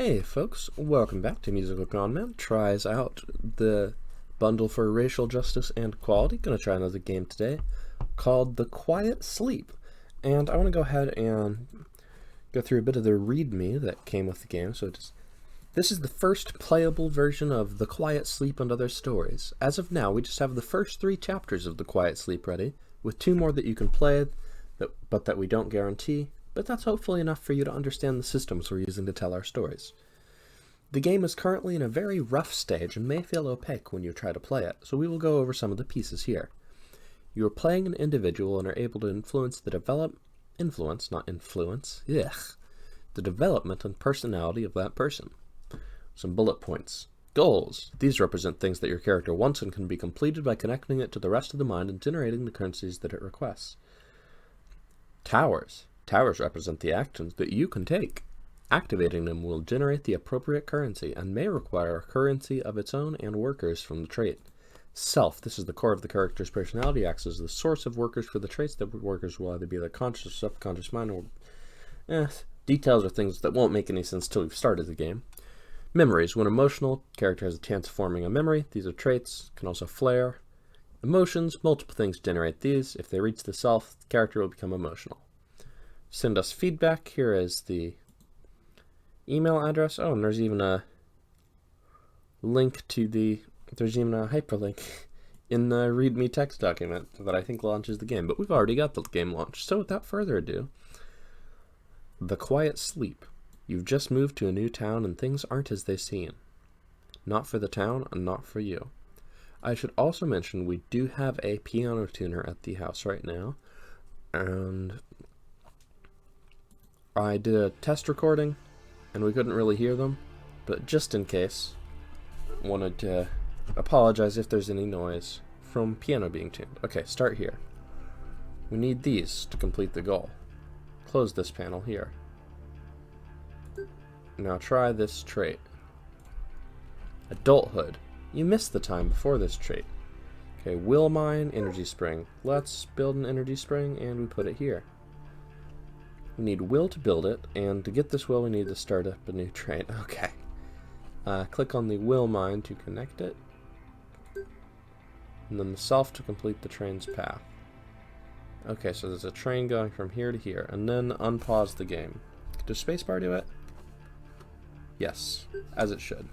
Hey folks, welcome back to MusicalConman. Tries out the bundle for racial justice and equality. Gonna try another game today called The Quiet Sleep. And I want to go ahead and go through a bit of the readme that came with the game. This is the first playable version of The Quiet Sleep and Other Stories. As of now, we just have the first 3 chapters of The Quiet Sleep ready, with 2 more that you can play, but that we don't guarantee. But that's hopefully enough for you to understand the systems we're using to tell our stories. The game is currently in a very rough stage and may feel opaque when you try to play it, so we will go over some of the pieces here. You are playing an individual and are able to influence the development and personality of that person. Some bullet points. Goals. These represent things that your character wants and can be completed by connecting it to the rest of the mind and generating the currencies that it requests. Towers. Towers represent the actions that you can take. Activating them will generate the appropriate currency and may require a currency of its own and workers from the trait. Self. This is the core of the character's personality, acts as the source of workers for the traits. That workers will either be their conscious or subconscious mind, or details or things that won't make any sense till we've started the game. Memories. When emotional, character has a chance of forming a memory. These are traits, can also flare. Emotions. Multiple things generate these. If they reach the self, the character will become emotional. Send us feedback. Here is the email address. Oh, and there's even a link to there's even a hyperlink in the readme text document that I think launches the game, but we've already got the game launched. So without further ado, The Quiet Sleep. You've just moved to a new town and things aren't as they seem. Not for the town and not for you. I should also mention we do have a piano tuner at the house right now, and I did a test recording and we couldn't really hear them, but just in case, wanted to apologize if there's any noise from piano being tuned. Okay, start here. We need these to complete the goal. Close this panel here. Now try this trait. Adulthood. You missed the time before this trait. Okay, will mine, energy spring. Let's build an energy spring and we put it here. We need will to build it, and to get this will we need to start up a new trait. Okay. Click on the will mine to connect it, and then the self to complete the train's path. Okay, so there's a train going from here to here, and then unpause the game. Does spacebar do it? Yes, as it should.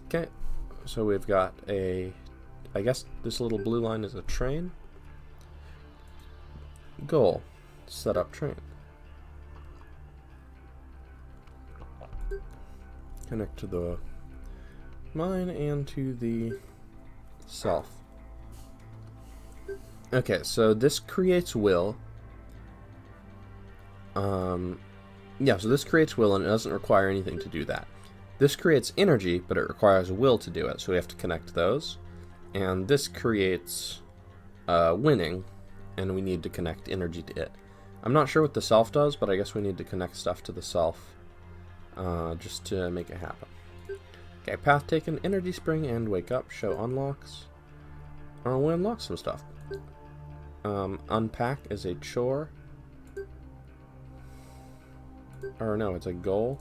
Okay, so we've got I guess this little blue line is a train. Goal. Set up train. Connect to the mine and to the self. Okay, so this creates will. So this creates will and it doesn't require anything to do that. This creates energy, but it requires will to do it, so we have to connect those. And this creates winning, and we need to connect energy to it. I'm not sure what the self does, but I guess we need to connect stuff to the self just to make it happen. Okay, path taken, energy spring, and wake up, show unlocks. We unlock some stuff. Unpack is a chore. Or no, it's a goal.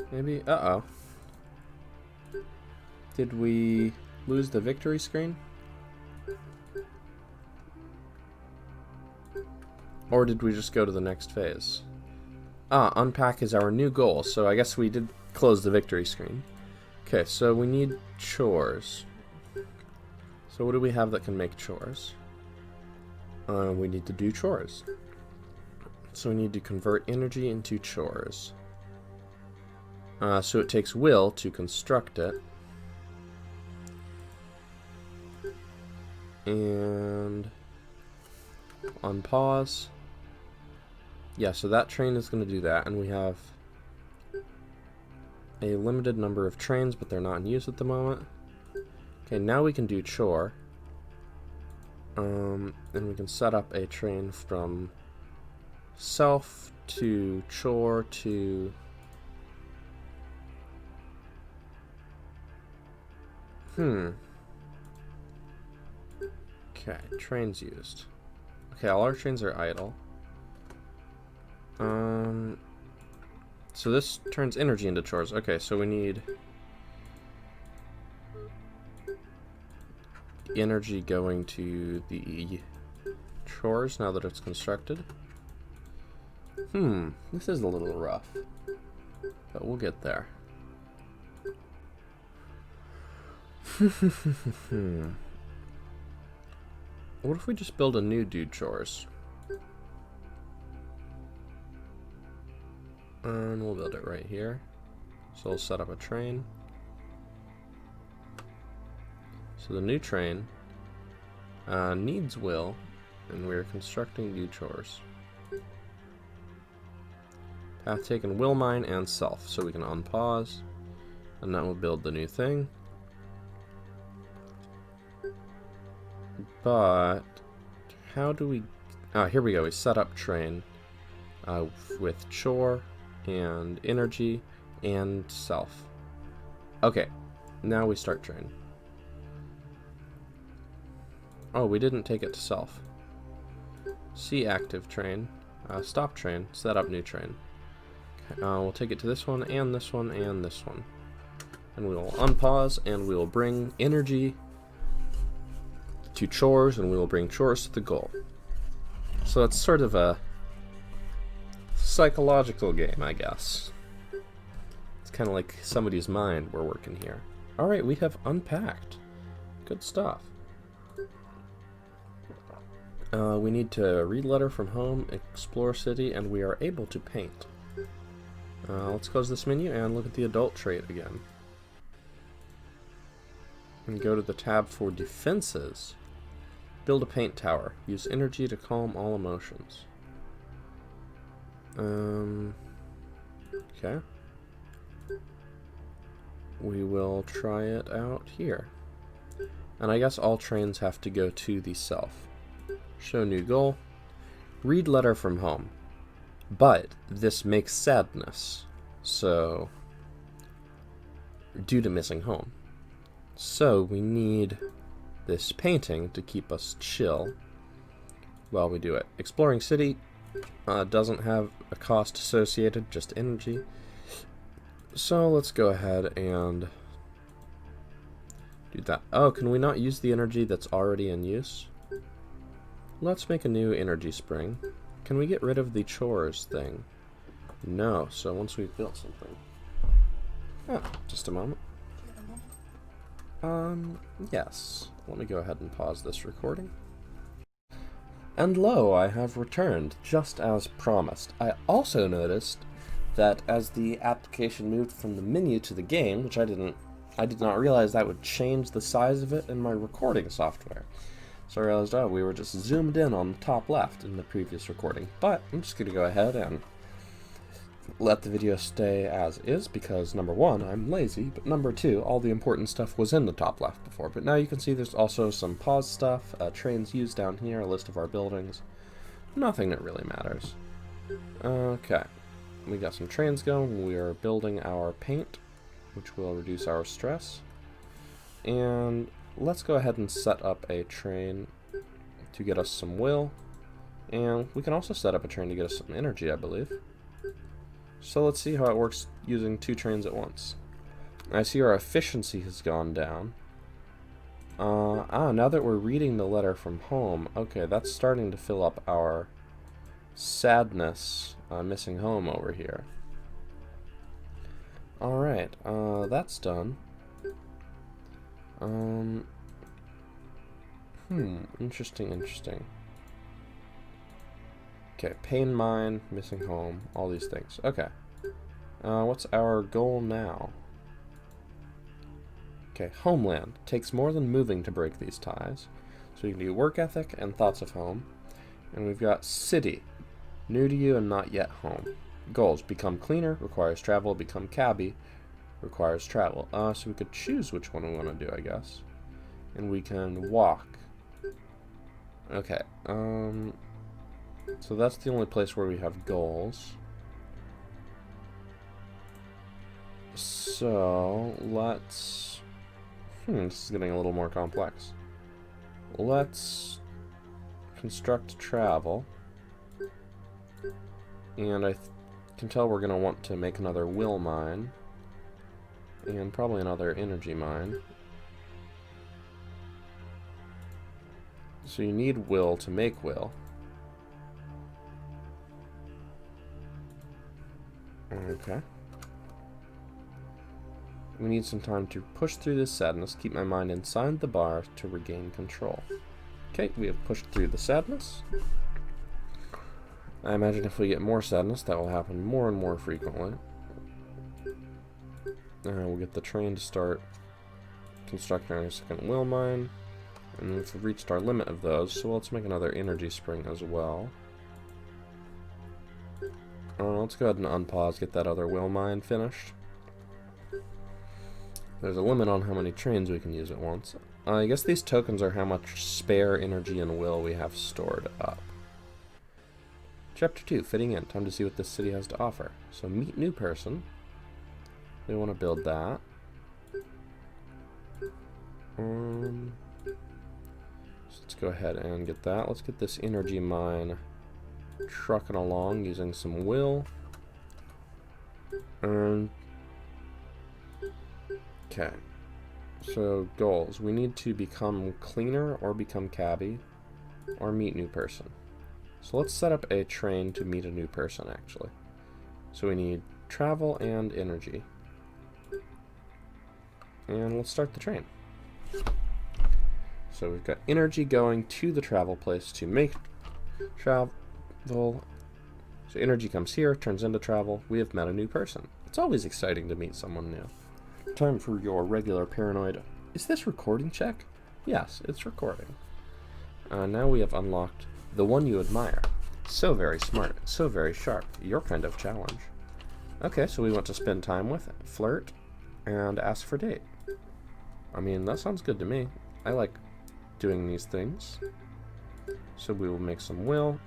Maybe? Uh-oh. Did we lose the victory screen? Or did we just go to the next phase? Unpack is our new goal, so I guess we did close the victory screen. Okay, so we need chores. So what do we have that can make chores? We need to do chores. So we need to convert energy into chores. So it takes will to construct it. And unpause. Yeah, so that train is going to do that, and we have a limited number of trains, but they're not in use at the moment. Okay, now we can do chore. And we can set up a train from self to chore to Okay, trains used. Okay, all our trains are idle. So this turns energy into chores. Okay, so we need energy going to the chores now that it's constructed. This is a little rough, but we'll get there. What if we just build a new do chores? And we'll build it right here. So we'll set up a train. So the new train needs will, and we're constructing do chores. Path taken will mine and self, so we can unpause, and that will build the new thing. But how do we... Ah, here we go. We set up train with chore and energy and self. Okay, now we start train. Oh, we didn't take it to self. See active train. Stop train. Set up new train. Okay, we'll take it to this one and this one and this one. And we will unpause and we will bring energy to chores, and we will bring chores to the goal. So it's sort of a psychological game, I guess. It's kind of like somebody's mind we're working here. Alright, we have unpacked. Good stuff. We need to read letter from home, explore city, and we are able to paint. Let's close this menu and look at the adult trait again. And go to the tab for defenses. Build a paint tower. Use energy to calm all emotions. Okay. We will try it out here. And I guess all trains have to go to the self. Show new goal. Read letter from home. But this makes sadness. So, due to missing home. So we need this painting to keep us chill while we do it. Exploring city doesn't have a cost associated, just energy. So let's go ahead and do that. Oh, can we not use the energy that's already in use? Let's make a new energy spring. Can we get rid of the chores thing? No, so once we've built something. Oh, just a moment. Yes. Let me go ahead and pause this recording. And lo, I have returned, just as promised. I also noticed that as the application moved from the menu to the game, which I did not realize that would change the size of it in my recording software. So I realized, oh, we were just zoomed in on the top left in the previous recording. But I'm just going to go ahead and let the video stay as is, because number one, I'm lazy, but number two, all the important stuff was in the top left before. But now you can see there's also some pause stuff, trains used down here, a list of our buildings. Nothing that really matters. Okay, we got some trains going. We are building our paint, which will reduce our stress. And let's go ahead and set up a train to get us some will. And we can also set up a train to get us some energy, I believe. So let's see how it works using two trains at once. I see our efficiency has gone down. Now that we're reading the letter from home, okay, that's starting to fill up our sadness missing home over here. Alright, that's done. Interesting. Okay, pain mine, missing home, all these things. Okay. What's our goal now? Okay, homeland. Takes more than moving to break these ties. So you can do work ethic and thoughts of home. And we've got city. New to you and not yet home. Goals. Become cleaner, requires travel. Become cabbie, requires travel. So we could choose which one we want to do, I guess. And we can walk. Okay, so that's the only place where we have goals. So, let's... this is getting a little more complex. Let's construct travel. And can tell we're going to want to make another will mine. And probably another energy mine. So you need will to make will. Okay. We need some time to push through this sadness, keep my mind inside the bar to regain control. Okay, we have pushed through the sadness. I imagine if we get more sadness, that will happen more and more frequently. We'll get the train to start constructing our second will mine. And we've reached our limit of those, so let's make another energy spring as well. Let's go ahead and unpause, get that other will mine finished. There's a limit on how many trains we can use at once. I guess these tokens are how much spare energy and will we have stored up. Chapter 2, fitting in. Time to see what this city has to offer. So meet new person. We want to build that. So let's go ahead and get that. Let's get this energy mine trucking along using some will. Okay. So goals. We need to become cleaner or become cabbie or meet new person. So let's set up a train to meet a new person actually. So we need travel and energy. And let's start the train. So we've got energy going to the travel place to make travel. So energy comes here, turns into travel. We have met a new person. It's always exciting to meet someone new. Time for your regular paranoid. Is this recording check? Yes, it's recording. Now we have unlocked the one you admire. So very smart, so very sharp. Your kind of challenge. Okay, so we want to spend time with, flirt, and ask for date. I mean, that sounds good to me. I like doing these things. So we will make some will.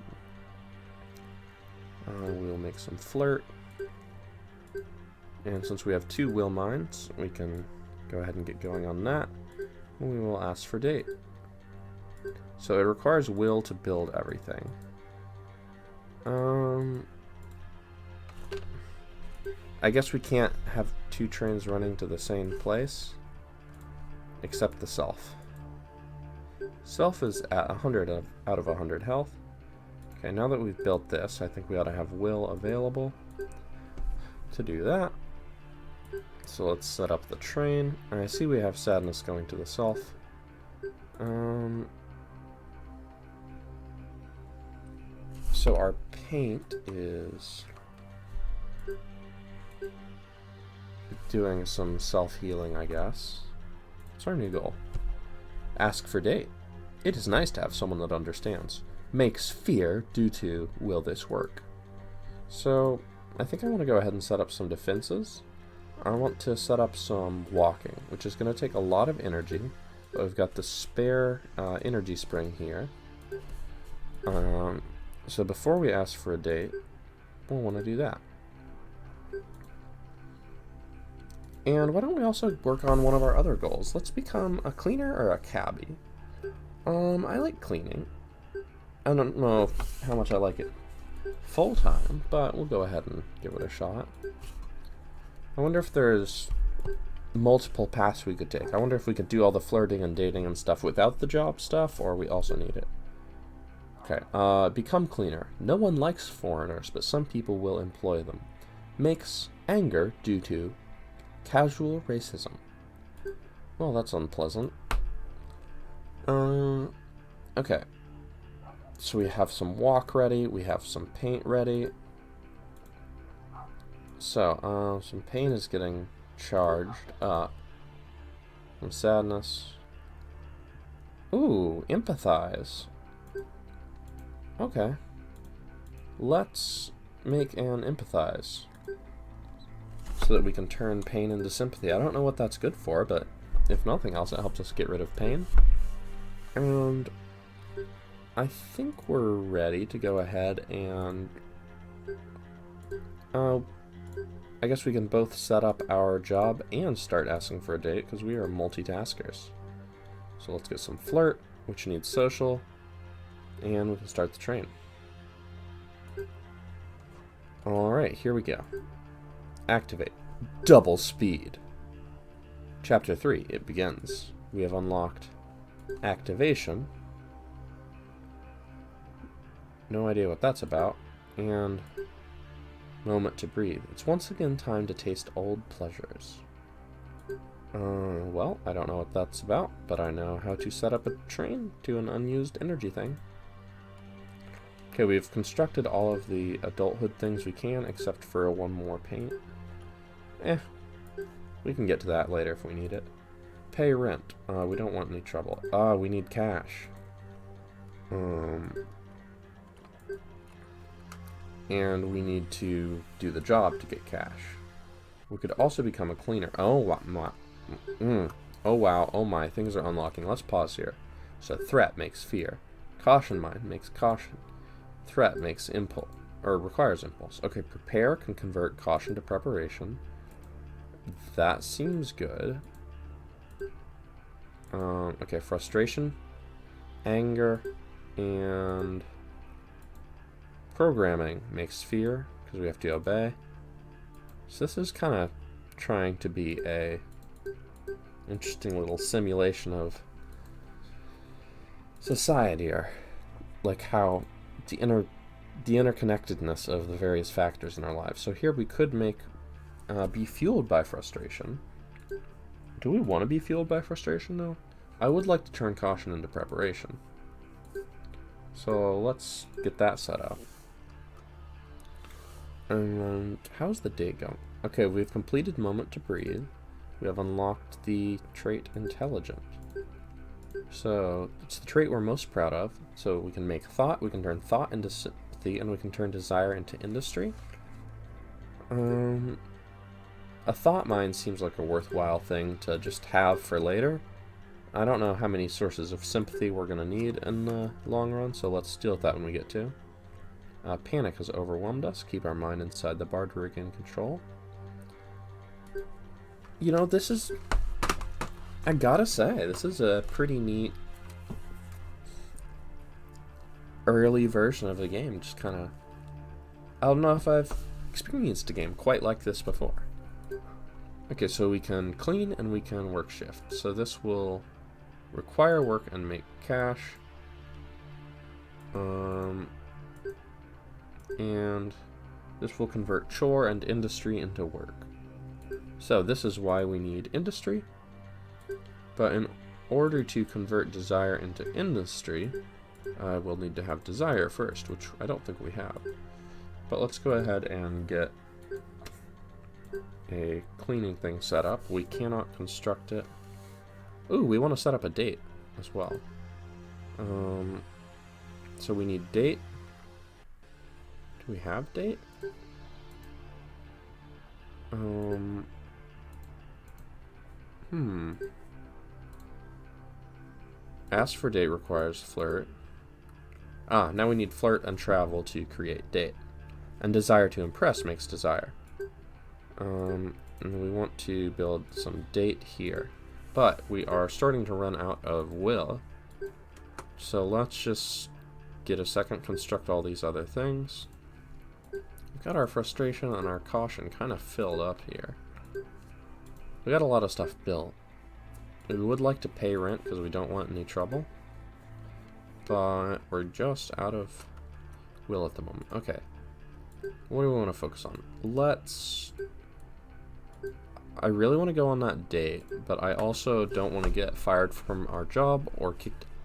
We will make some flirt. And since we have 2 will mines, we can go ahead and get going on that. And we will ask for date. So it requires will to build everything. I guess we can't have 2 trains running to the same place, except the self. Self is at 100 out of 100 health. Okay, now that we've built this, I think we ought to have will available to do that. So let's set up the train. And I see we have sadness going to the self. So our paint is doing some self-healing, I guess. What's our new goal? Ask for date. It is nice to have someone that understands. Makes fear due to will this work. So I think I want to go ahead and set up some defenses. I want to set up some walking, which is going to take a lot of energy. But we've got the spare energy spring here. So before we ask for a date, we'll want to do that. And why don't we also work on one of our other goals? Let's become a cleaner or a cabbie. I like cleaning. I don't know how much I like it full-time, but we'll go ahead and give it a shot. I wonder if there's multiple paths we could take. I wonder if we could do all the flirting and dating and stuff without the job stuff, or we also need it. Okay, become cleaner. No one likes foreigners, but some people will employ them. Makes anger due to casual racism. Well, that's unpleasant. Okay. So we have some walk ready, we have some paint ready. So, some pain is getting charged up. Some sadness. Ooh, empathize. Okay. Let's make an empathize. So that we can turn pain into sympathy. I don't know what that's good for, but if nothing else, it helps us get rid of pain. And I think we're ready to go ahead and I guess we can both set up our job and start asking for a date because we are multitaskers. So let's get some flirt, which needs social, and we can start the train. Alright, here we go. Activate. Double speed. Chapter 3, it begins. We have unlocked activation. No idea what that's about. And moment to breathe. It's once again time to taste old pleasures. Well, I don't know what that's about, but I know how to set up a train to an unused energy thing. Okay, we've constructed all of the adulthood things we can, except for one more paint. We can get to that later if we need it. Pay rent. We don't want any trouble. We need cash. And we need to do the job to get cash. We could also become a cleaner. Oh wow, oh my, things are unlocking. Let's pause here. So threat makes fear. Caution mind makes caution. Threat makes impulse, or requires impulse. Okay, prepare can convert caution to preparation. That seems good. Okay, frustration, anger, and programming makes fear, because we have to obey. So this is kind of trying to be a interesting little simulation of society, or like how the interconnectedness of the various factors in our lives. So here we could make be fueled by frustration. Do we want to be fueled by frustration though? I would like to turn caution into preparation. So let's get that set up. And how's the day going? Okay, we've completed moment to breathe. We have unlocked the trait intelligent. So it's the trait we're most proud of. So we can make thought, we can turn thought into sympathy, and we can turn desire into industry. A thought mind seems like a worthwhile thing to just have for later. I don't know how many sources of sympathy we're going to need in the long run, so let's deal with that when we get to. Panic has overwhelmed us. Keep our mind inside the bar to regain control. You know, this is... I gotta say, this is a pretty neat early version of the game. Just kind of... I don't know if I've experienced a game quite like this before. Okay, so we can clean and we can work shift. So this will require work and make cash. And this will convert chore and industry into work. So this is why we need industry. But in order to convert desire into industry, we'll need to have desire first, which I don't think we have. But let's go ahead and get a cleaning thing set up. We cannot construct it. Ooh, we want to set up a date as well. So we need date. Do we have date? Ask for date requires flirt. Now we need flirt and travel to create date. And desire to impress makes desire. And we want to build some date here. But we are starting to run out of will. So let's just get a second, construct all these other things. We've got our frustration and our caution kind of filled up here. We got a lot of stuff built. We would like to pay rent because we don't want any trouble. But we're just out of will at the moment. Okay. What do we want to focus on? I really want to go on that date, but I also don't want to get fired from our job or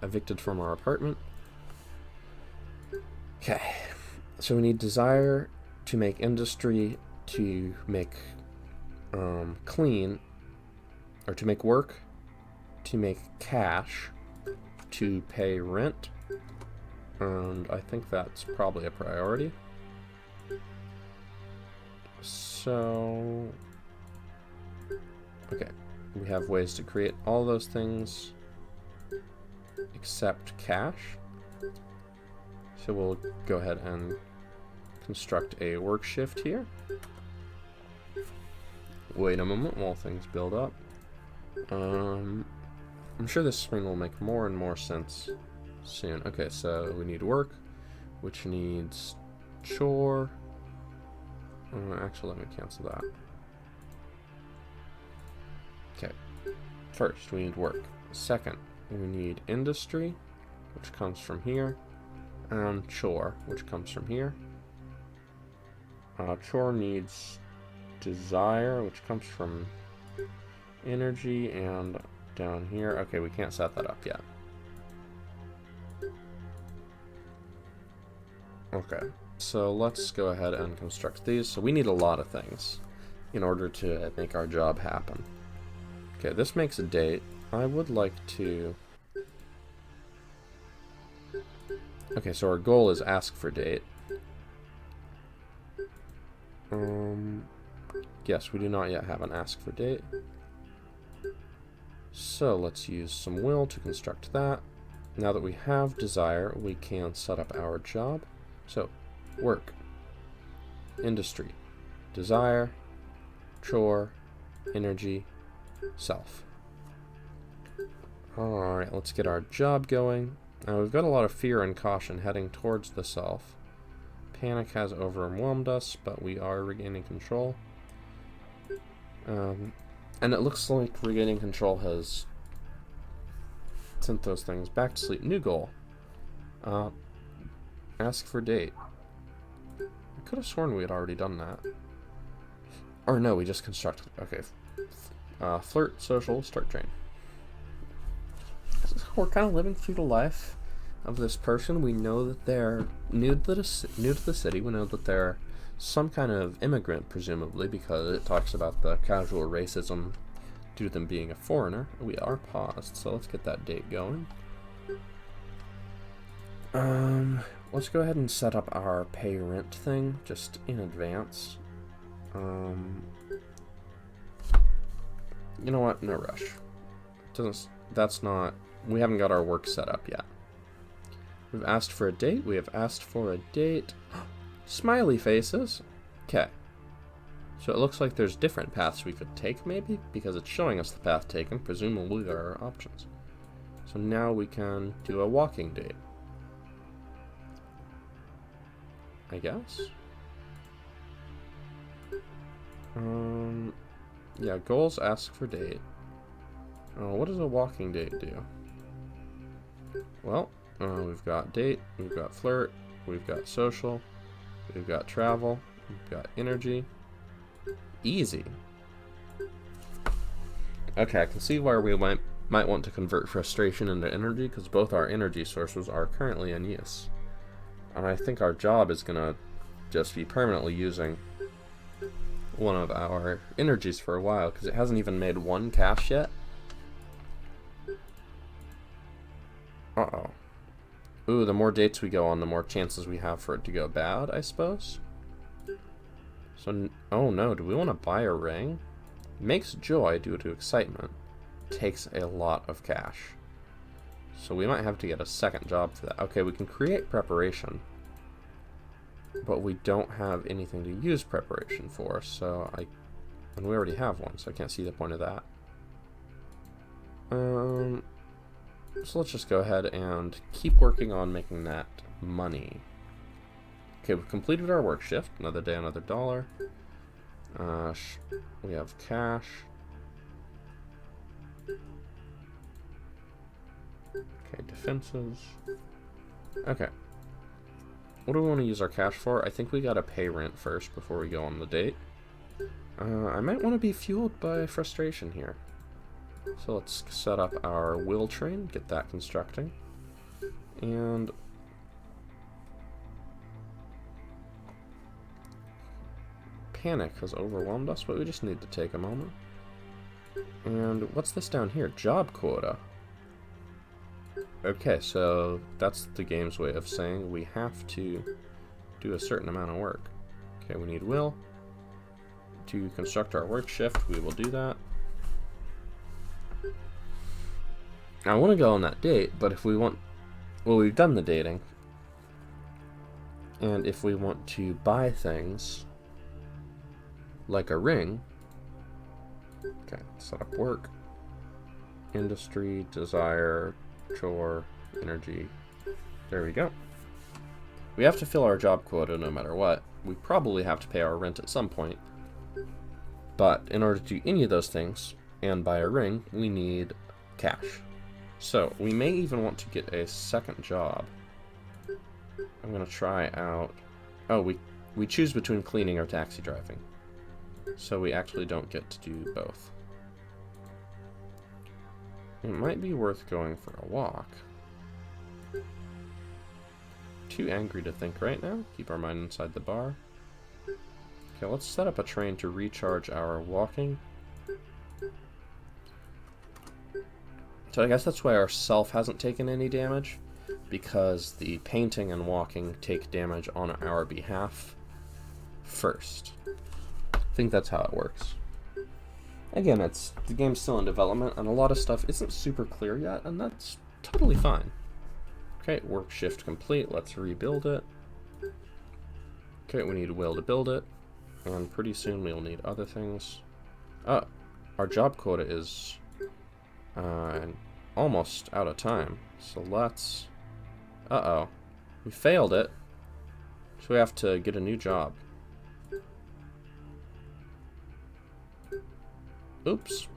evicted from our apartment. Okay. So we need desire to make industry, to make clean, or to make work, to make cash, to pay rent, and I think that's probably a priority. So, okay, we have ways to create all those things except cash. So we'll go ahead and construct a work shift here. Wait a moment while things build up. I'm sure this screen will make more and more sense soon. Okay, so we need work, which needs chore, Actually, let me cancel that. Okay. First, we need work. Second, we need industry, which comes from here, and chore, which comes from here. Chore needs desire, which comes from energy, and down here. Okay, we can't set that up yet. Okay, so let's go ahead and construct these. So we need a lot of things in order to make our job happen. Okay, this makes a date. I would like to... Okay, so our goal is ask for date. Yes, we do not yet have an ask for date. So let's use some will to construct that. Now that we have desire, we can set up our job. So, work, industry, desire, chore, energy, self. Alright, let's get our job going. Now we've got a lot of fear and caution heading towards the self. Panic has overwhelmed us, but we are regaining control. And it looks like regaining control has sent those things back to sleep. New goal. Ask for date. I could have sworn we had already done that. Or no, we just constructed. Okay. Flirt, social, start train. We're kind of living through the life of this person. We know that they're new to the city. We know that they're some kind of immigrant, presumably, because it talks about the casual racism due to them being a foreigner. We are paused, so let's get that date going. Let's go ahead and set up our pay rent thing just in advance. You know what? No rush. We haven't got our work set up yet. We've asked for a date. We have asked for a date. Smiley faces. Okay. So it looks like there's different paths we could take, maybe? Because it's showing us the path taken. Presumably there are options. So now we can do a walking date. I guess? Yeah, goals ask for date. What does a walking date do? Well, we've got date, we've got flirt, we've got social, we've got travel, we've got energy. Easy. Okay, I can see where we might want to convert frustration into energy, because both our energy sources are currently in use. And I think our job is gonna just be permanently using one of our energies for a while, because it hasn't even made one cash yet. Uh-oh. Ooh, the more dates we go on, the more chances we have for it to go bad, I suppose. So, oh no, do we want to buy a ring? Makes joy due to excitement. Takes a lot of cash. So we might have to get a second job for that. Okay, we can create preparation. But we don't have anything to use preparation for, so and we already have one, so I can't see the point of that. So let's just go ahead and keep working on making that money. Okay, we've completed our work shift. Another day, another dollar. We have cash. Okay, defenses. Okay. What do we want to use our cash for? I think we gotta pay rent first before we go on the date. I might want to be fueled by frustration here. So let's set up our will train, get that constructing. And panic has overwhelmed us, but we just need to take a moment. And what's this down here? Job quota. Okay, so that's the game's way of saying we have to do a certain amount of work. Okay, we need will. To construct our work shift, we will do that. I want to go on that date, but if we want... Well, we've done the dating. And if we want to buy things, like a ring... Okay, set up work. Industry, desire, chore, energy. There we go. We have to fill our job quota no matter what. we probably have to pay our rent at some point. But in order to do any of those things and buy a ring, we need cash. So we may even want to get a second job. I'm going to try out... Oh, we choose between cleaning or taxi driving. So we actually don't get to do both. It might be worth going for a walk. Too angry to think right now. Keep our mind inside the bar. Okay, let's set up a train to recharge our walking. So I guess that's why our self hasn't taken any damage, because the painting and walking take damage on our behalf first. I think that's how it works. Again, the game's still in development, and a lot of stuff isn't super clear yet, and that's totally fine. Okay, work shift complete. Let's rebuild it. Okay, we need will to build it, and pretty soon we'll need other things. Our job quota is almost out of time, so let's... Uh-oh. We failed it, so we have to get a new job. Oops.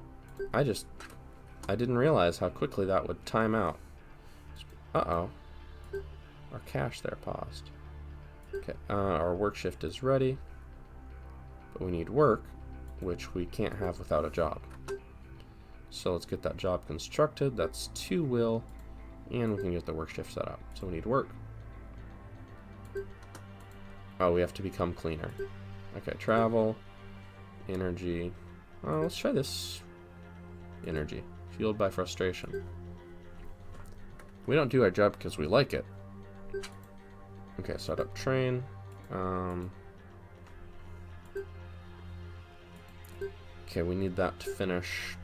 I didn't realize how quickly that would time out. Uh-oh. Our cache there paused. Okay, our work shift is ready. But we need work, which we can't have without a job. So let's get that job constructed. That's 2 will, and we can get the work shift set up. So we need work. Oh, we have to become cleaner. Okay, travel, energy. Oh, let's try this. Energy. Fueled by frustration. We don't do our job because we like it. Okay, set up train. Okay, we need that to finish.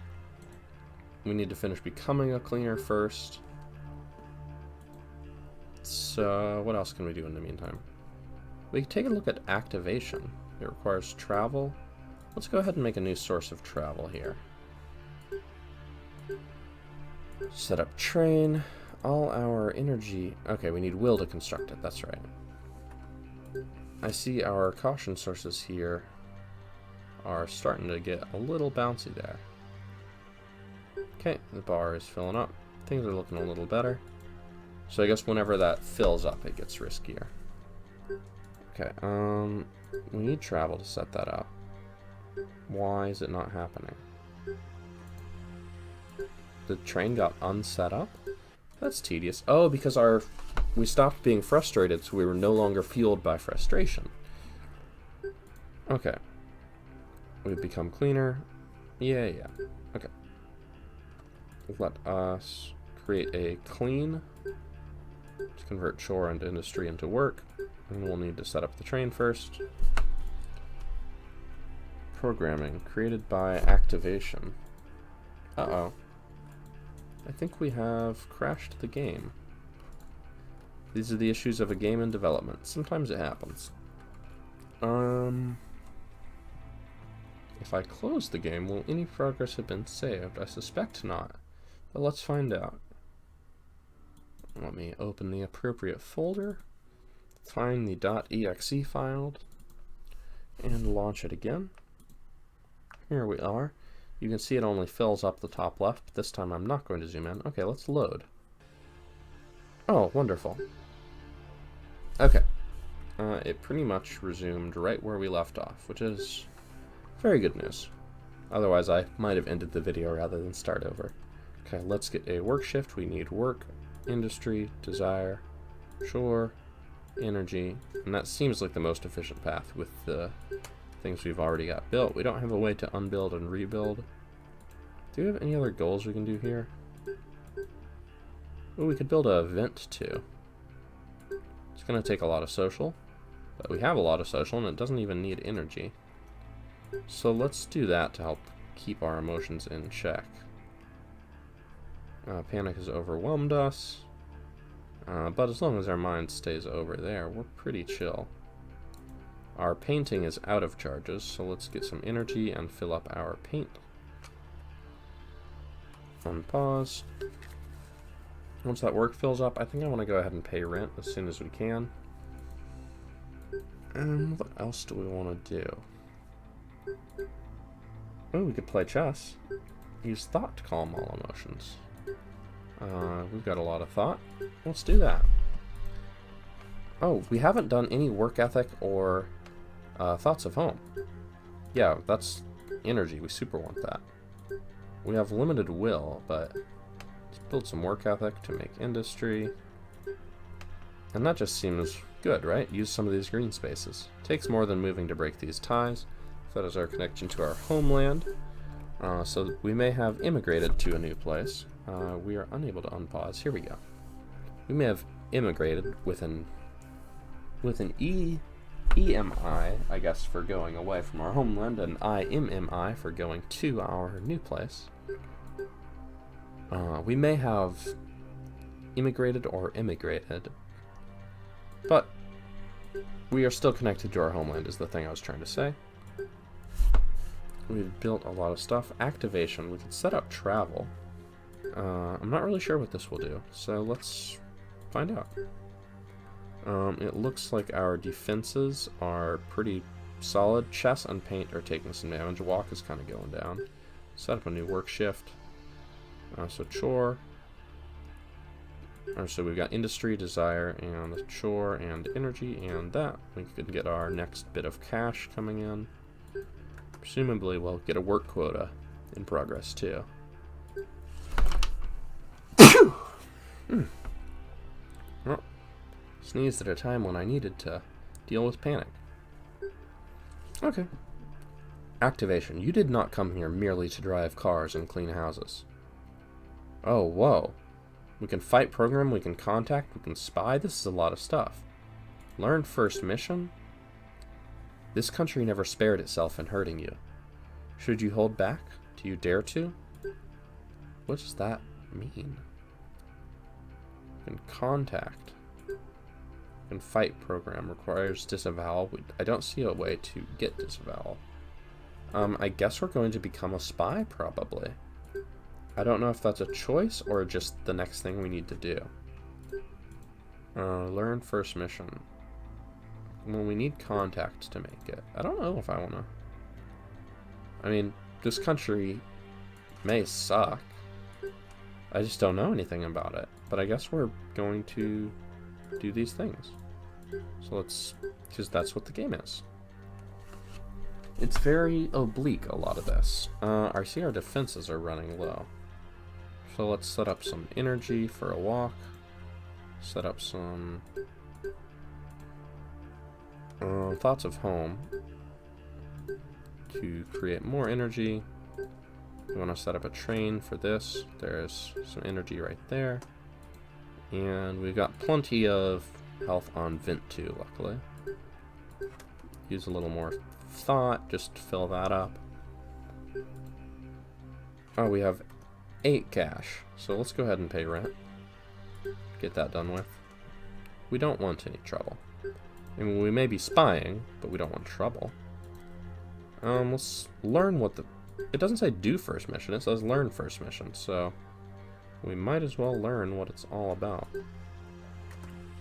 We need to finish becoming a cleaner first. So, what else can we do in the meantime? We can take a look at activation. It requires travel. Let's go ahead and make a new source of travel here. Set up train. All our energy... Okay, we need will to construct it. That's right. I see our caution sources here are starting to get a little bouncy there. Okay, the bar is filling up. Things are looking a little better. So I guess whenever that fills up, it gets riskier. Okay, we need travel to set that up. Why is it not happening? The train got unset up? That's tedious. Oh, because we stopped being frustrated, so we were no longer fueled by frustration. Okay. We've become cleaner. Yeah. Okay. Let us create a clean to convert chore and industry into work. And we'll need to set up the train first. Programming created by activation. Uh-oh. I think we have crashed the game. These are the issues of a game in development. Sometimes it happens. If I close the game, will any progress have been saved? I suspect not, but let's find out. Let me open the appropriate folder, find the .exe file, and launch it again. Here we are. You can see it only fills up the top left, but this time I'm not going to zoom in. Okay, let's load. Oh, wonderful. Okay. It pretty much resumed right where we left off, which is very good news. Otherwise, I might have ended the video rather than start over. Okay, let's get a work shift. We need work, industry, desire, shore, energy, and that seems like the most efficient path with the things we've already got built. We don't have a way to unbuild and rebuild. Do we have any other goals we can do here? Oh, we could build a vent too. It's going to take a lot of social, but we have a lot of social and it doesn't even need energy. So let's do that to help keep our emotions in check. Panic has overwhelmed us, but as long as our mind stays over there, we're pretty chill. Our painting is out of charges, so let's get some energy and fill up our paint. Unpause. Once that work fills up, I think I want to go ahead and pay rent as soon as we can. And what else do we want to do? Oh, we could play chess. Use thought to calm all emotions. We've got a lot of thought. Let's do that. Oh, we haven't done any work ethic or thoughts of home. Yeah, that's energy. We super want that. We have limited will, but let's build some work ethic to make industry. And that just seems good, right? Use some of these green spaces. Takes more than moving to break these ties. That is our connection to our homeland. So we may have immigrated to a new place. We are unable to unpause. Here we go. We may have immigrated with an EMI, I guess, for going away from our homeland, and IMMI for going to our new place. We may have immigrated or immigrated, but we are still connected to our homeland is the thing I was trying to say. We've built a lot of stuff. Activation, we could set up travel. I'm not really sure what this will do, so let's find out. It looks like our defenses are pretty solid. Chess and paint are taking some damage. Walk is kind of going down. Set up a new work shift. So chore. So we've got industry, desire, and chore, and energy, and that. We could get our next bit of cash coming in. Presumably we'll get a work quota in progress too. Well, sneezed at a time when I needed to deal with panic. Okay. Activation. You did not come here merely to drive cars and clean houses. Oh, whoa. We can fight program, we can contact, we can spy. This is a lot of stuff. Learn first mission. This country never spared itself in hurting you. Should you hold back? Do you dare to? What does that mean? We can contact. We can fight program. Requires disavowal. I don't see a way to get disavowal. I guess we're going to become a spy, probably. I don't know if that's a choice or just the next thing we need to do. Learn first mission. Well, we need contact to make it. I don't know if I want to. I mean, this country may suck. I just don't know anything about it. But I guess we're going to do these things. So let's, because that's what the game is. It's very oblique, a lot of this. I see our defenses are running low. So let's set up some energy for a walk. Set up some thoughts of home to create more energy. We want to set up a train for this. There's some energy right there. And we've got plenty of health on Vent 2, luckily. Use a little more thought just to fill that up. Oh, we have 8 cash. So let's go ahead and pay rent. Get that done with. We don't want any trouble. I mean, we may be spying, but we don't want trouble. Let's learn what the... It doesn't say do first mission, it says learn first mission, so we might as well learn what it's all about.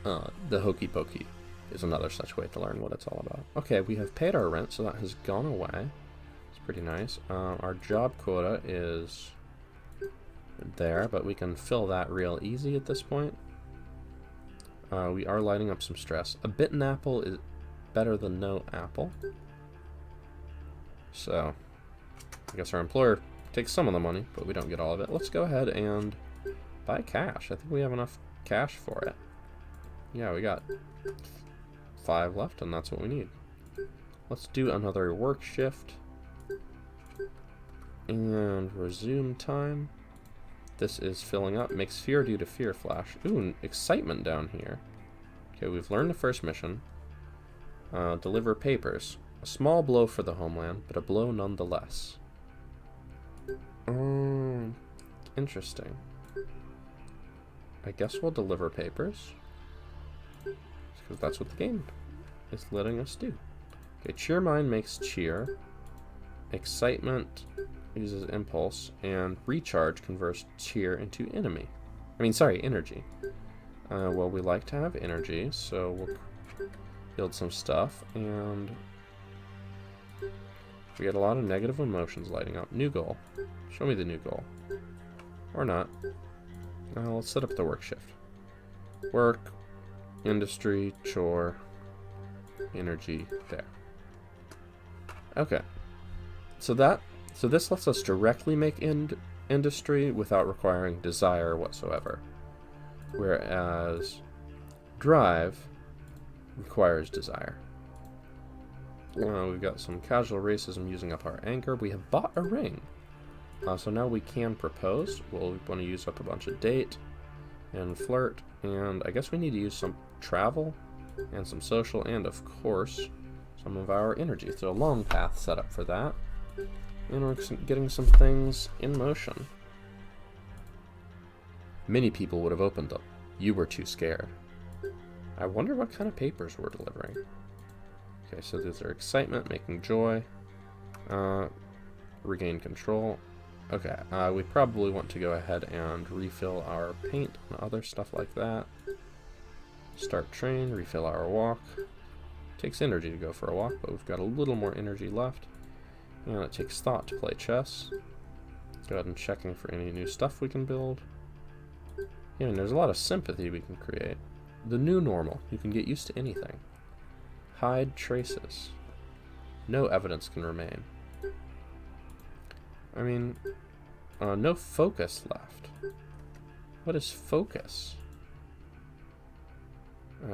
The hokey pokey is another such way to learn what it's all about. Okay, we have paid our rent, so that has gone away. It's pretty nice. Our job quota is there, but we can fill that real easy at this point. We are lighting up some stress. A bitten apple is better than no apple. So, I guess our employer takes some of the money, but we don't get all of it. Let's go ahead and buy cash. I think we have enough cash for it. Yeah, we got 5 left, and that's what we need. Let's do another work shift. And resume time. This is filling up. Makes fear due to fear flash. Ooh, an excitement down here. Okay, we've learned the first mission. Deliver papers. A small blow for the homeland, but a blow nonetheless. Interesting. I guess we'll deliver papers. Because that's what the game is letting us do. Okay, cheer mind makes cheer. Excitement uses impulse, and recharge converts cheer into enemy. energy. Well, we like to have energy, so we'll build some stuff, and we get a lot of negative emotions lighting up. New goal. Show me the new goal. Or not. Let's set up the work shift. Work, industry, chore, energy, there. Okay. So this lets us directly make industry without requiring desire whatsoever. Whereas drive requires desire. We've got some casual racism using up our anger. We have bought a ring. So now we can propose. We'll want to use up a bunch of date and flirt. And I guess we need to use some travel and some social and, of course, some of our energy. So a long path set up for that. And we're getting some things in motion. Many people would have opened them. You were too scared. I wonder what kind of papers we're delivering. Okay, so these are excitement, making joy, regain control. Okay, we probably want to go ahead and refill our paint and other stuff like that. Start train, refill our walk. Takes energy to go for a walk, but we've got a little more energy left. And it takes thought to play chess. Go ahead and checking for any new stuff we can build. Yeah, and there's a lot of sympathy we can create. The new normal. You can get used to anything. Hide traces. No evidence can remain. I mean, no focus left. What is focus?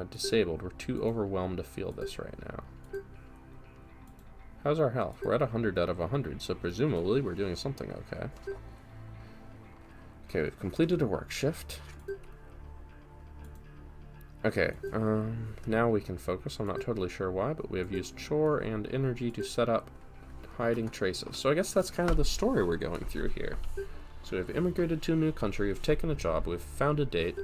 Disabled. We're too overwhelmed to feel this right now. How's our health? We're at 100 out of 100, so presumably we're doing something okay. Okay, we've completed a work shift. Okay, now we can focus. I'm not totally sure why, but we have used chore and energy to set up hiding traces. So I guess that's kind of the story we're going through here. So we've immigrated to a new country, we've taken a job, we've found a date,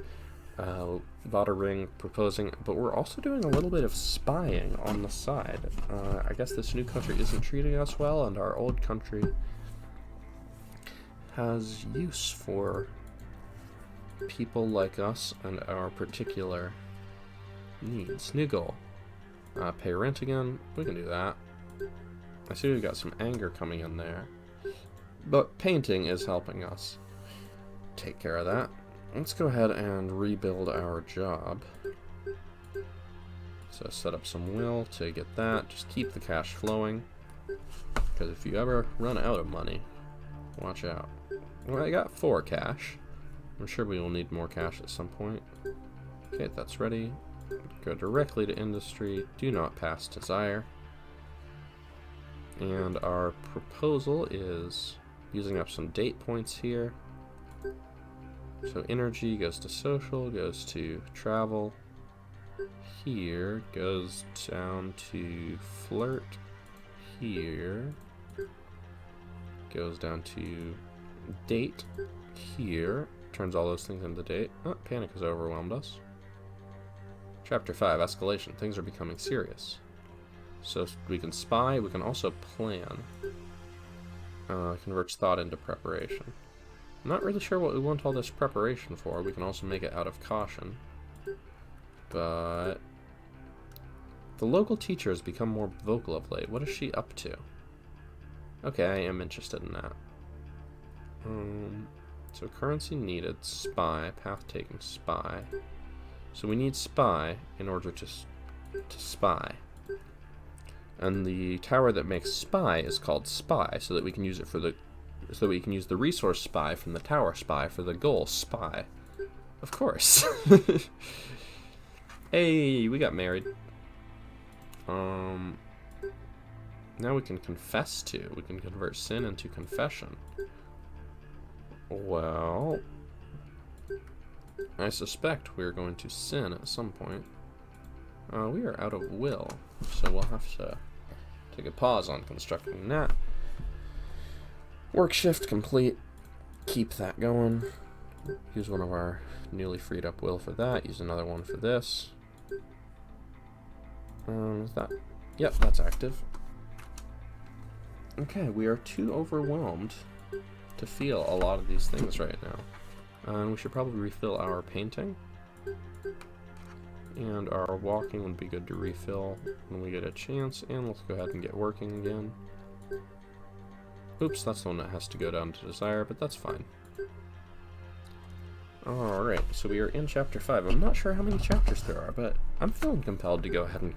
bought a ring, proposing, but we're also doing a little bit of spying on the side. I guess this new country isn't treating us well, and our old country has use for people like us and our particular needs. New goal. Pay rent again. We can do that. I see we've got some anger coming in there. But painting is helping us take care of that. Let's go ahead and rebuild our job. So set up some will to get that. Just keep the cash flowing. Because if you ever run out of money, watch out. Well, I got 4 cash. I'm sure we will need more cash at some point. Okay, that's ready. Go directly to industry. Do not pass desire. And our proposal is using up some date points here. So energy goes to social, goes to travel. Here goes down to flirt. Here goes down to date. Here turns all those things into date. Oh, panic has overwhelmed us. Chapter 5, escalation. Things are becoming serious. So we can spy, we can also plan. Converts thought into preparation. I'm not really sure what we want all this preparation for. We can also make it out of caution. But the local teacher has become more vocal of late. What is she up to? Okay, I am interested in that. So currency needed, spy, path taking, spy. So we need spy in order to spy. And the tower that makes spy is called spy, so that we can use it for the resource spy from the tower spy for the goal spy. Of course. Hey, we got married. Now we can confess to. We can convert sin into confession. Well, I suspect we're going to sin at some point. We are out of will, so we'll have to take a pause on constructing that. Work shift complete. Keep that going. Use one of our newly freed up will for that. Use another one for this. Is that? Yep, that's active. Okay, we are too overwhelmed to feel a lot of these things right now. And we should probably refill our painting. And our walking would be good to refill when we get a chance. And let's go ahead and get working again. Oops, that's the one that has to go down to desire, but that's fine. Alright, so we are in chapter 5. I'm not sure how many chapters there are, but I'm feeling compelled to go ahead and,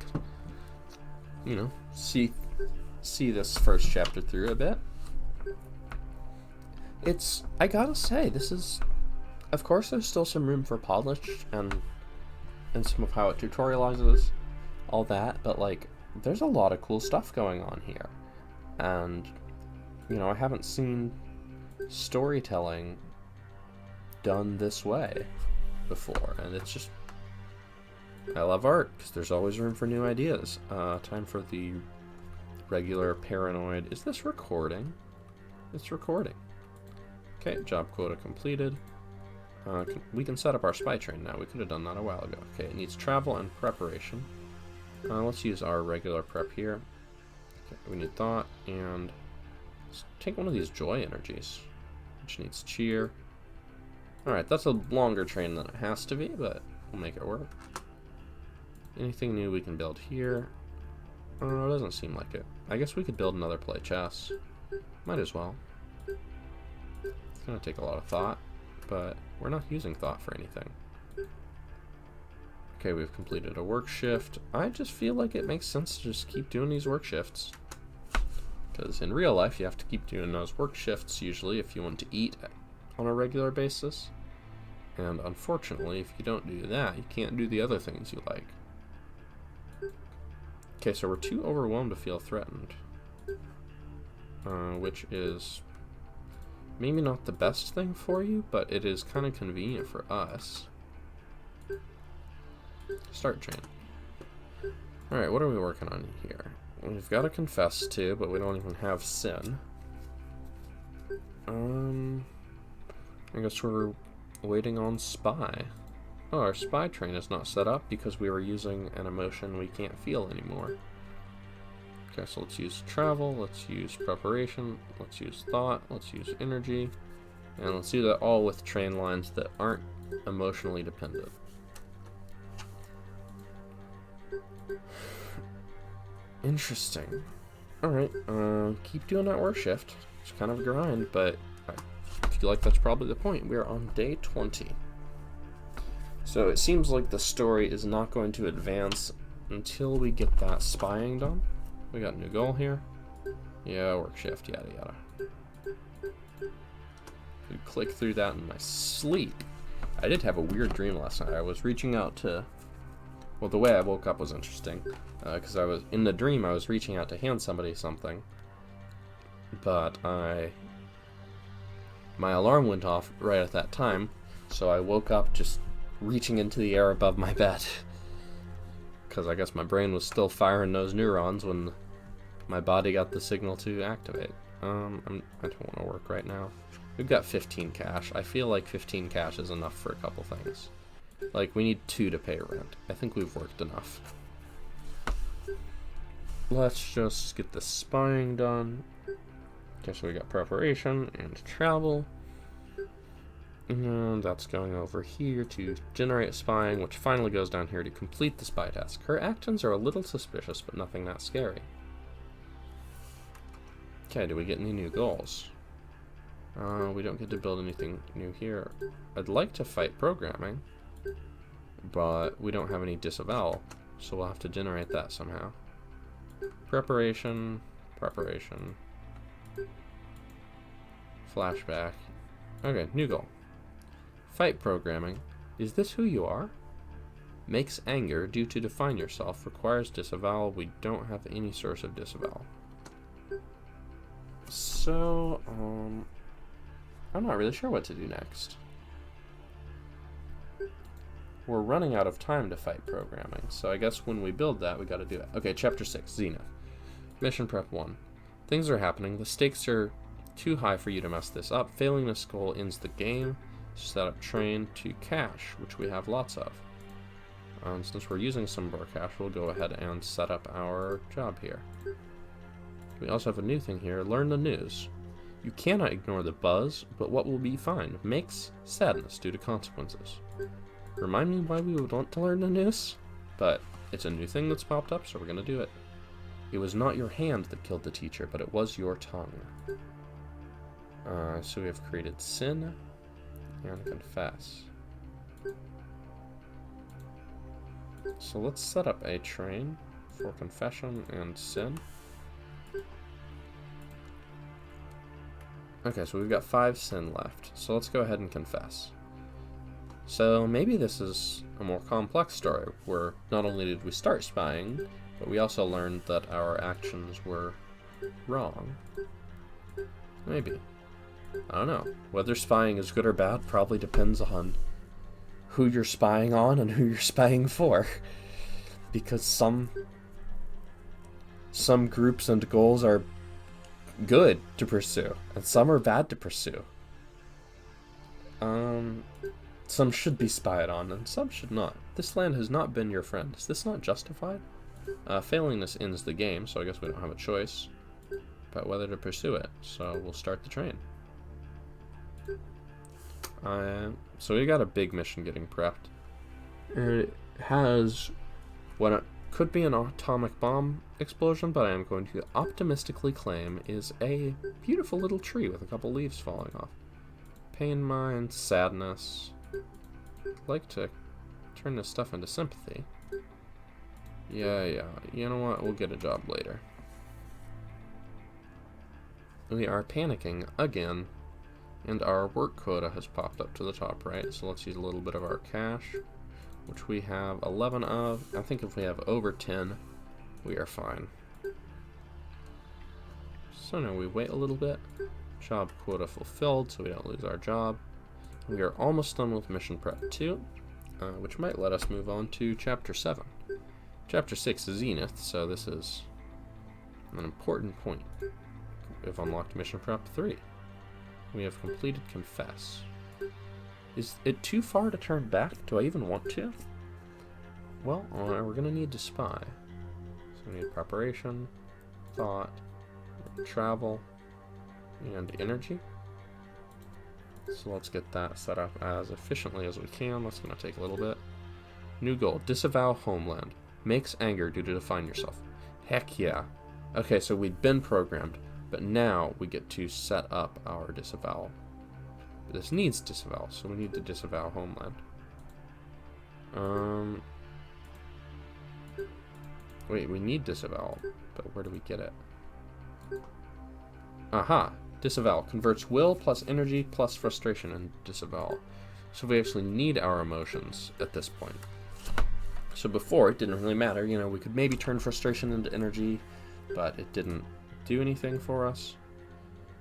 you know, see this first chapter through a bit. I gotta say, this is, of course there's still some room for polish and some of how it tutorializes all that, but like, there's a lot of cool stuff going on here. And, you know, I haven't seen storytelling done this way before, and it's just, I love art because there's always room for new ideas. Time for the regular paranoid. Is this recording? It's recording. Okay, job quota completed. We can set up our spy train now. We could have done that a while ago. Okay, it needs travel and preparation. Let's use our regular prep here. Okay, we need thought, and let's take one of these joy energies, which needs cheer. Alright, that's a longer train than it has to be, but we'll make it work. Anything new we can build here? It doesn't seem like it. I guess we could build another play chess. Might as well. It's gonna take a lot of thought, but we're not using thought for anything. Okay, we've completed a work shift. I just feel like it makes sense to just keep doing these work shifts. Because in real life, you have to keep doing those work shifts usually if you want to eat on a regular basis. And unfortunately, if you don't do that, you can't do the other things you like. Okay, so we're too overwhelmed to feel threatened. Which is maybe not the best thing for you, but it is kind of convenient for us. Start train. Alright, what are we working on here? We've got to confess to, but we don't even have sin. I guess we're waiting on spy. Oh, our spy train is not set up because we were using an emotion we can't feel anymore. Okay, so let's use travel, let's use preparation, let's use thought, let's use energy, and let's do that all with train lines that aren't emotionally dependent. Interesting. Alright, keep doing that work shift. It's kind of a grind, but I feel like that's probably the point. We're on day 20. So it seems like the story is not going to advance until we get that spying done. We got a new goal here. Yeah, work shift, yada yada. Could click through that in my sleep. I did have a weird dream last night. I was reaching out to, well, the way I woke up was interesting. Because I was, in the dream, I was reaching out to hand somebody something. But my alarm went off right at that time. So I woke up just reaching into the air above my bed. Because I guess my brain was still firing those neurons when my body got the signal to activate. I don't want to work right now. We've got 15 cash. I feel like 15 cash is enough for a couple things. Like, we need 2 to pay rent. I think we've worked enough. Let's just get the spying done. Okay, so we got preparation and travel. And that's going over here to generate spying, which finally goes down here to complete the spy task. Her actions are a little suspicious, but nothing that scary. Okay, do we get any new goals? We don't get to build anything new here. I'd like to fight programming, but we don't have any disavowal, so we'll have to generate that somehow. Preparation, flashback. Okay, new goal. Fight programming. Is this who you are? Makes anger due to define yourself. Requires disavowal. We don't have any source of disavowal. So, I'm not really sure what to do next. We're running out of time to fight programming, so I guess when we build that, we gotta do it. Okay, Chapter 6, Zenith. Mission Prep 1. Things are happening. The stakes are too high for you to mess this up. Failing this goal ends the game. Set up train to cash, which we have lots of. Since we're using some of our cash, we'll go ahead and set up our job here. We also have a new thing here. Learn the news. You cannot ignore the buzz, but what will be fine? Makes sadness due to consequences. Remind me why we would want to learn the news? but it's a new thing that's popped up, so we're going to do it. It was not your hand that killed the teacher, but it was your tongue. So we have created sin and confess. So let's set up a train for confession and sin. Okay, so we've got 5 sin left, so let's go ahead and confess. So maybe this is a more complex story, where not only did we start spying, but we also learned that our actions were wrong. Maybe. I don't know. Whether spying is good or bad probably depends on who you're spying on and who you're spying for. Because some groups and goals are good to pursue, and some are bad to pursue. Some should be spied on, and some should not. This land has not been your friend. Is this not justified? Failing this ends the game, so I guess we don't have a choice about whether to pursue it. So we'll start the train. So we got a big mission getting prepped. It has what could be an atomic bomb explosion, but I am going to optimistically claim is a beautiful little tree with a couple leaves falling off. Pain mine, sadness. I'd like to turn this stuff into sympathy. Yeah, you know what? We'll get a job later. We are panicking again, and our work quota has popped up to the top right, so let's use a little bit of our cash, which we have 11 of. I think if we have over 10, we are fine. So now we wait a little bit. Job quota fulfilled, so we don't lose our job. We are almost done with mission prep 2, which might let us move on to chapter 7. Chapter 6 is Zenith, so this is an important point. We've unlocked mission prep 3. We have completed confess. Is it too far to turn back? Do I even want to? Well, we're going to need to spy. So we need preparation, thought, travel, and energy. So let's get that set up as efficiently as we can. That's going to take a little bit. New goal, disavow homeland. Makes anger due to define yourself. Heck yeah. Okay, so we'd been programmed, but now we get to set up our disavowal. This needs disavowal, so we need to disavow homeland. Wait, we need disavowal, but where do we get it? Aha! Disavowal converts will plus energy plus frustration into disavowal. So we actually need our emotions at this point. So before, it didn't really matter. You know, we could maybe turn frustration into energy, but it didn't do anything for us.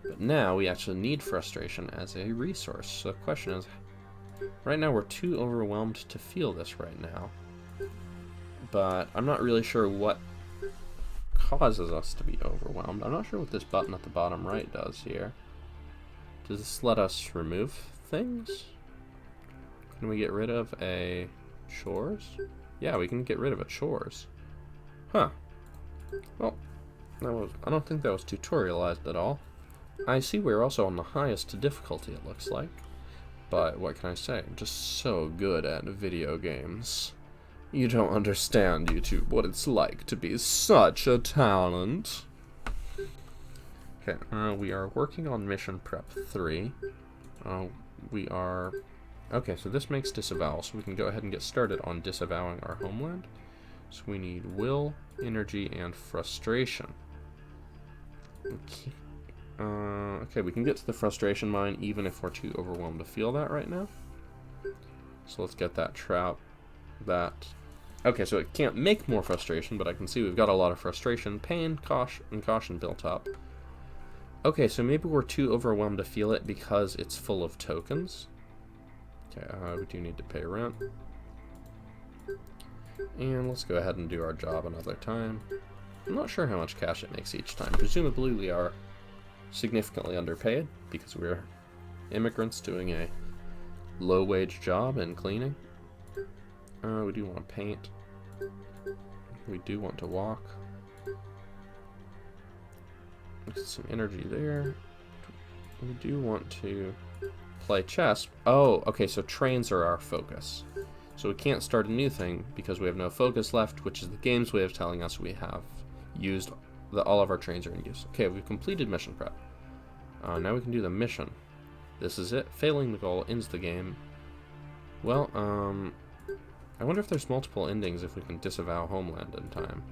But now we actually need frustration as a resource. So the question is, right now we're too overwhelmed to feel this right now. But I'm not really sure what causes us to be overwhelmed. I'm not sure what this button at the bottom right does here. Does this let us remove things? Can we get rid of a chores? Yeah, we can get rid of a chores. Huh. Well, I don't think that was tutorialized at all. I see we're also on the highest difficulty, it looks like. But what can I say? I'm just so good at video games. You don't understand, YouTube, what it's like to be such a talent. Okay, we are working on mission prep 3. Okay, so this makes disavowal, so we can go ahead and get started on disavowing our homeland. So we need will, energy, and frustration. Okay, we can get to the frustration mine even if we're too overwhelmed to feel that right now. So let's get that trap. Okay, so it can't make more frustration, but I can see we've got a lot of frustration, pain, and caution built up. Okay, so maybe we're too overwhelmed to feel it because it's full of tokens. Okay, we do need to pay rent. And let's go ahead and do our job another time. I'm not sure how much cash it makes each time. Presumably we are significantly underpaid because we're immigrants doing a low-wage job in cleaning. We do want to paint. We do want to walk. Get some energy there. We do want to play chess. Oh, okay, so trains are our focus. So we can't start a new thing because we have no focus left, which is the game's way of telling us we have used all of our trains are in use. Okay, we've completed mission prep. Now we can do the mission. This is it. Failing the goal ends the game. Well, I wonder if there's multiple endings if we can disavow Homeland in time.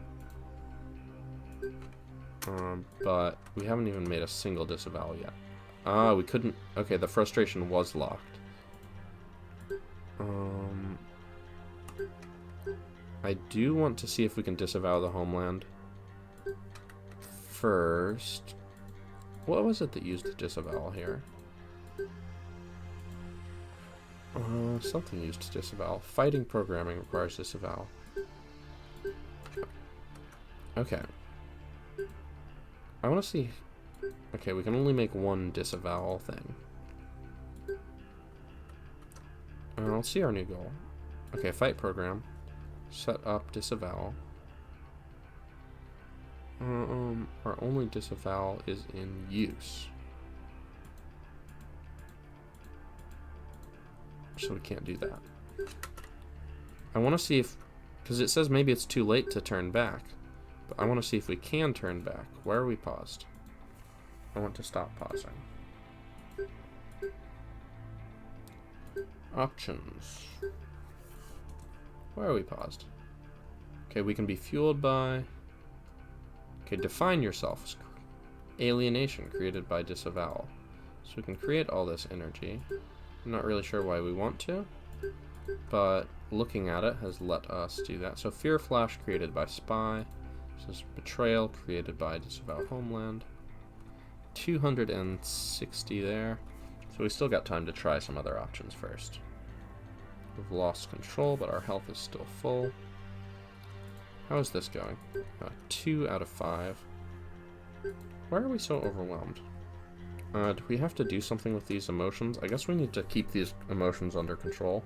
But we haven't even made a single disavowal yet. We couldn't... Okay, the frustration was locked. I do want to see if we can disavow the Homeland. First... What was it that used the disavowal here? Something used to disavow. Fighting programming requires disavowal. Okay. I want to see... Okay, we can only make one disavowal thing. Let's see our new goal. Okay, fight program. Set up disavowal. Our only disavowal is in use. So we can't do that. I want to see if... Because it says maybe it's too late to turn back. But I want to see if we can turn back. Where are we paused? I want to stop pausing. Options. Where are we paused? Okay, we can be fueled by... Okay, define yourself as alienation created by disavowal. So we can create all this energy. I'm not really sure why we want to, but looking at it has let us do that. So fear flash created by spy. This is betrayal created by disavow Homeland. 260 there. So we still got time to try some other options first. We've lost control, but our health is still full. How is this going? 2 out of 5. Why are we so overwhelmed? Do we have to do something with these emotions? I guess we need to keep these emotions under control.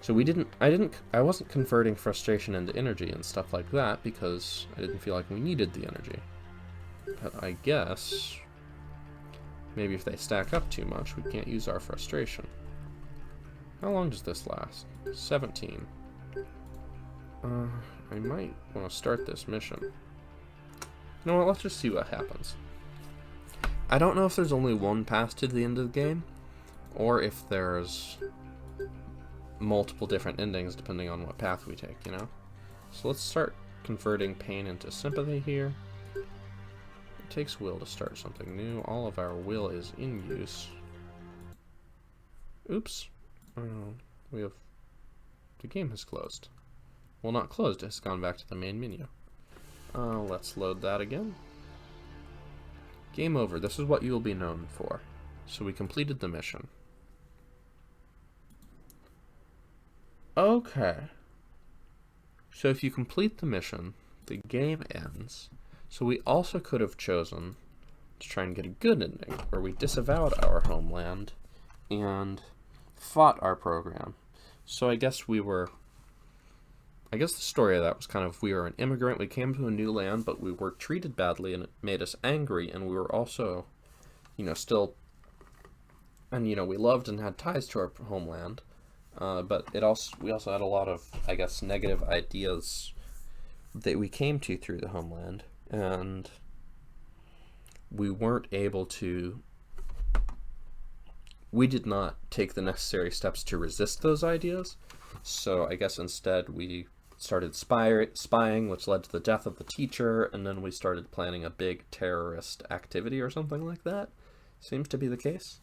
So I wasn't converting frustration into energy and stuff like that because I didn't feel like we needed the energy. But I guess maybe if they stack up too much, we can't use our frustration. How long does this last? 17. I might want to start this mission. You know what, let's just see what happens. I don't know if there's only one path to the end of the game, or if there's multiple different endings depending on what path we take, you know? So let's start converting pain into sympathy here. It takes will to start something new. All of our will is in use. Oops. The game has closed. Well, not closed, it's gone back to the main menu. Let's load that again. Game over. This is what you will be known for. So we completed the mission. Okay. So if you complete the mission, the game ends. So we also could have chosen to try and get a good ending, where we disavowed our homeland and fought our program. So I guess the story of that was kind of, we were an immigrant, we came to a new land, but we were treated badly and it made us angry, and we were also, still, and, we loved and had ties to our homeland, but we also had a lot of, I guess, negative ideas that we came to through the homeland, and we weren't able to, we did not take the necessary steps to resist those ideas, so I guess instead we started spying, which led to the death of the teacher, and then we started planning a big terrorist activity or something like that. Seems to be the case.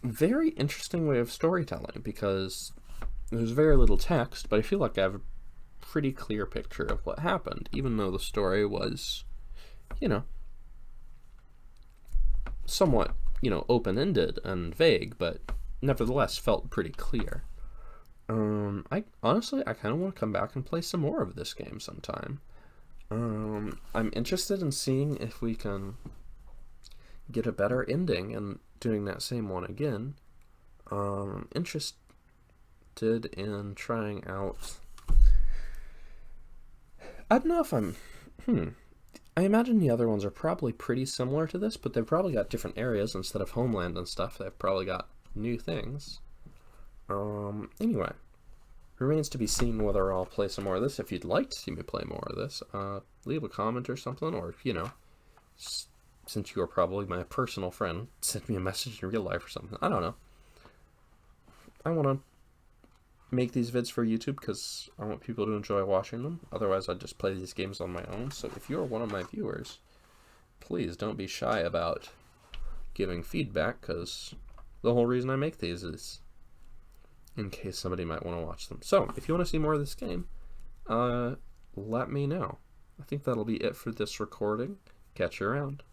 Very interesting way of storytelling, because there's very little text, but I feel like I have a pretty clear picture of what happened, even though the story was, somewhat, open-ended and vague, but nevertheless felt pretty clear. I honestly kind of want to come back and play some more of this game sometime. I'm interested in seeing if we can get a better ending and doing that same one again. Interested in trying out... I don't know if I'm... I imagine the other ones are probably pretty similar to this, but they've probably got different areas instead of homeland and stuff. They've probably got new things. Anyway, remains to be seen whether I'll play some more of this. If you'd like to see me play more of this, leave a comment or something, or, you know, since you are probably my personal friend, send me a message in real life or something. I don't know. I want to make these vids for YouTube because I want people to enjoy watching them. Otherwise, I'd just play these games on my own. So if you're one of my viewers, please don't be shy about giving feedback, because the whole reason I make these is in case somebody might want to watch them. So if you want to see more of this game, let me know. I think that'll be it for this recording. Catch you around.